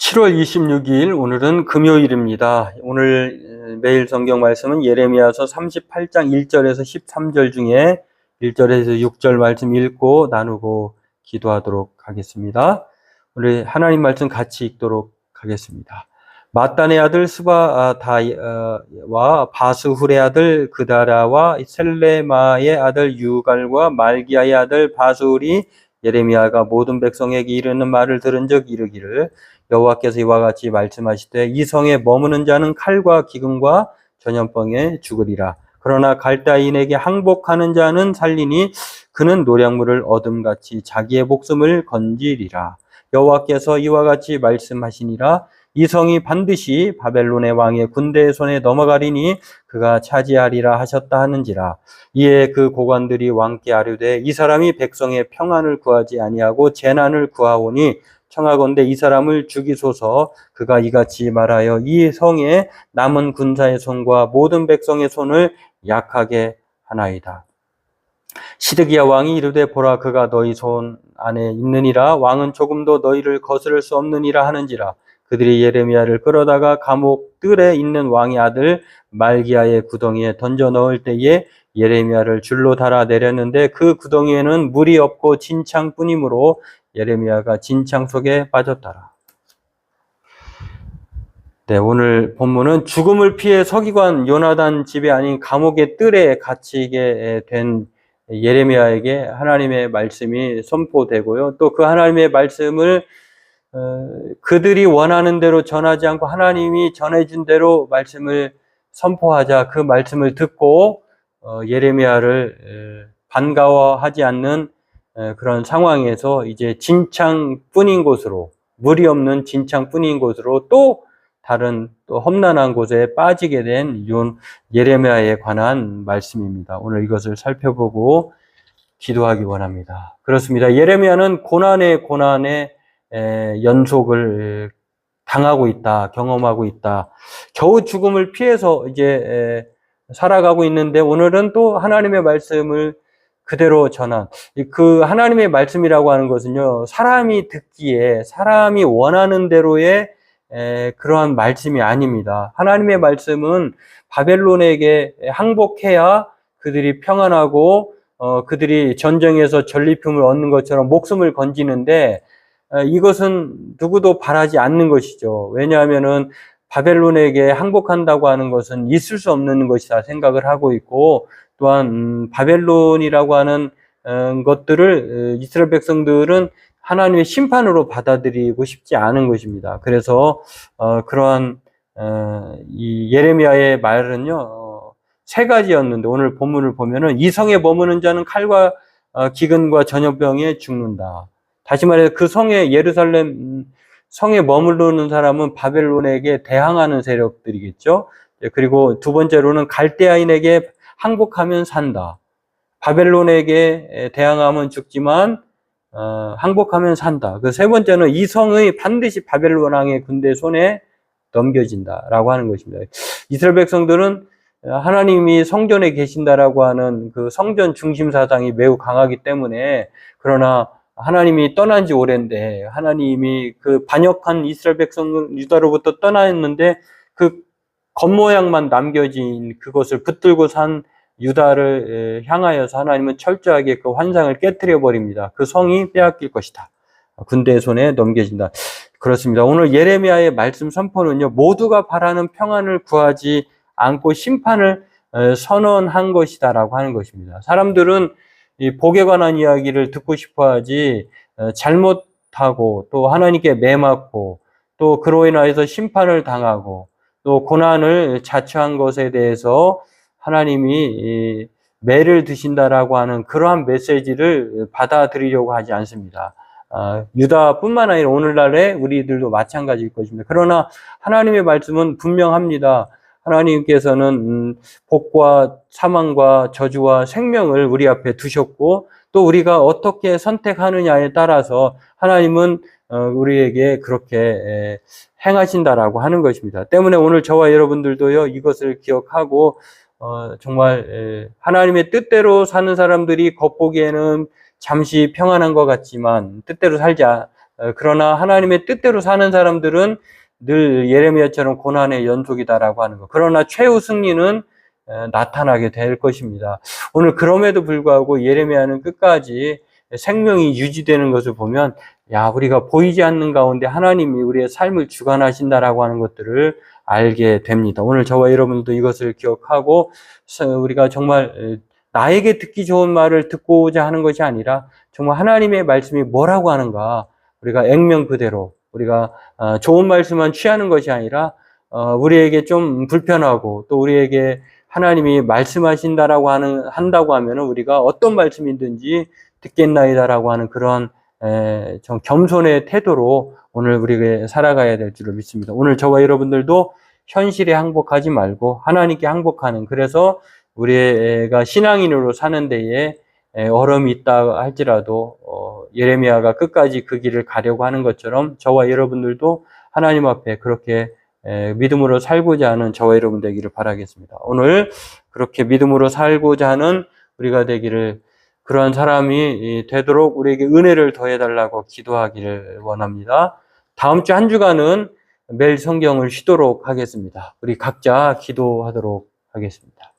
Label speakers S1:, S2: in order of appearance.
S1: 7월 26일 오늘은 금요일입니다. 오늘 매일 성경 말씀은 예레미야서 38장 1절에서 13절 중에 1절에서 6절 말씀 읽고 나누고 기도하도록 하겠습니다. 우리 하나님 말씀 같이 읽도록 하겠습니다. 마단의 아들 스바다와 바스훌의 아들 그다라와 셀레마의 아들 유갈과 말기야의 아들 바스훌이 예레미야가 모든 백성에게 이르는 말을 들은즉 이르기를 여호와께서 이와 같이 말씀하시되 이 성에 머무는 자는 칼과 기근과 전염병에 죽으리라. 그러나 갈대아인에게 항복하는 자는 살리니 그는 노량물을 얻음같이 자기의 목숨을 건지리라. 여호와께서 이와 같이 말씀하시니라. 이 성이 반드시 바벨론의 왕의 군대의 손에 넘어가리니 그가 차지하리라 하셨다 하는지라. 이에 그 고관들이 왕께 아뢰되 이 사람이 백성의 평안을 구하지 아니하고 재난을 구하오니 청하건대 이 사람을 죽이소서. 그가 이같이 말하여 이 성에 남은 군사의 손과 모든 백성의 손을 약하게 하나이다. 시드기야 왕이 이르되 보라 그가 너희 손 안에 있느니라. 왕은 조금도 너희를 거스를 수 없느니라 하는지라. 그들이 예레미야를 끌어다가 감옥 뜰에 있는 왕의 아들 말기야의 구덩이에 던져 넣을 때에 예레미야를 줄로 달아 내렸는데 그 구덩이에는 물이 없고 진창뿐이므로 예레미야가 진창 속에 빠졌더라. 네, 오늘 본문은 죽음을 피해 서기관 요나단 집에 아닌 감옥의 뜰에 갇히게 된 예레미야에게 하나님의 말씀이 선포되고요. 또 그 하나님의 말씀을 그들이 원하는 대로 전하지 않고 하나님이 전해준 대로 말씀을 선포하자 그 말씀을 듣고 예레미야를 반가워하지 않는 그런 상황에서 이제 진창뿐인 곳으로, 물이 없는 진창뿐인 곳으로 또 다른 또 험난한 곳에 빠지게 된 예레미야에 관한 말씀입니다. 오늘 이것을 살펴보고 기도하기 원합니다. 그렇습니다. 예레미야는 고난의 연속을 당하고 있다, 경험하고 있다. 겨우 죽음을 피해서 이제 살아가고 있는데 오늘은 또 하나님의 말씀을 그대로 전한 그 하나님의 말씀이라고 하는 것은요, 사람이 듣기에 사람이 원하는 대로의 그러한 말씀이 아닙니다. 하나님의 말씀은 바벨론에게 항복해야 그들이 평안하고 그들이 전쟁에서 전리품을 얻는 것처럼 목숨을 건지는데 이것은 누구도 바라지 않는 것이죠. 왜냐하면은 바벨론에게 항복한다고 하는 것은 있을 수 없는 것이다 생각을 하고 있고, 또한 바벨론이라고 하는 것들을 이스라엘 백성들은 하나님의 심판으로 받아들이고 싶지 않은 것입니다. 그래서 그러한 이 예레미야의 말은요, 세 가지였는데 오늘 본문을 보면은 이 성에 머무는 자는 칼과 기근과 전염병에 죽는다. 다시 말해서 그 성에 예루살렘 성에 머무르는 사람은 바벨론에게 대항하는 세력들이겠죠. 그리고 두 번째로는 갈대아인에게 항복하면 산다. 바벨론에게 대항하면 죽지만 항복하면 산다. 그 세 번째는 이 성의 반드시 바벨론 왕의 군대 손에 넘겨진다라고 하는 것입니다. 이스라엘 백성들은 하나님이 성전에 계신다라고 하는 그 성전 중심 사상이 매우 강하기 때문에, 그러나 하나님이 떠난 지 오랜데 하나님이 그 반역한 이스라엘 백성은 유다로부터 떠났는데 그 겉모양만 남겨진 그것을 붙들고 산 유다를 향하여서 하나님은 철저하게 그 환상을 깨뜨려 버립니다. 그 성이 빼앗길 것이다. 군대의 손에 넘겨진다. 그렇습니다. 오늘 예레미야의 말씀 선포는요, 모두가 바라는 평안을 구하지 않고 심판을 선언한 것이다라고 하는 것입니다. 사람들은 이 복에 관한 이야기를 듣고 싶어 하지 잘못하고 또 하나님께 매맞고 또 그로 인하여서 심판을 당하고 또 고난을 자초한 것에 대해서 하나님이 매를 드신다라고 하는 그러한 메시지를 받아들이려고 하지 않습니다. 유다뿐만 아니라 오늘날의 우리들도 마찬가지일 것입니다. 그러나 하나님의 말씀은 분명합니다. 하나님께서는 복과 사망과 저주와 생명을 우리 앞에 두셨고 또 우리가 어떻게 선택하느냐에 따라서 하나님은 우리에게 그렇게 행하신다라고 하는 것입니다. 때문에 오늘 저와 여러분들도요, 이것을 기억하고 정말 하나님의 뜻대로 사는 사람들이 겉보기에는 잠시 평안한 것 같지만 뜻대로 살지 그러나 하나님의 뜻대로 사는 사람들은 늘 예레미야처럼 고난의 연속이다라고 하는 것. 그러나 최후 승리는 나타나게 될 것입니다. 오늘 그럼에도 불구하고 예레미야는 끝까지 생명이 유지되는 것을 보면 야, 우리가 보이지 않는 가운데 하나님이 우리의 삶을 주관하신다라고 하는 것들을 알게 됩니다. 오늘 저와 여러분도 이것을 기억하고 우리가 정말 나에게 듣기 좋은 말을 듣고자 하는 것이 아니라 정말 하나님의 말씀이 뭐라고 하는가 우리가 액면 그대로 우리가 좋은 말씀만 취하는 것이 아니라 우리에게 좀 불편하고 또 우리에게 하나님이 말씀하신다라고 한다고 하면은 우리가 어떤 말씀이든지 듣겠나이다라고 하는 그런 좀 겸손의 태도로 오늘 우리가 살아가야 될 줄을 믿습니다. 오늘 저와 여러분들도 현실에 항복하지 말고 하나님께 항복하는, 그래서 우리가 신앙인으로 사는 데에 어려움이 있다 할지라도 예레미야가 끝까지 그 길을 가려고 하는 것처럼 저와 여러분들도 하나님 앞에 그렇게 믿음으로 살고자 하는 저와 여러분 되기를 바라겠습니다. 오늘 그렇게 믿음으로 살고자 하는 우리가 되기를, 그러한 사람이 되도록 우리에게 은혜를 더해달라고 기도하기를 원합니다. 다음 주 한 주간은 매일 성경을 쉬도록 하겠습니다. 우리 각자 기도하도록 하겠습니다.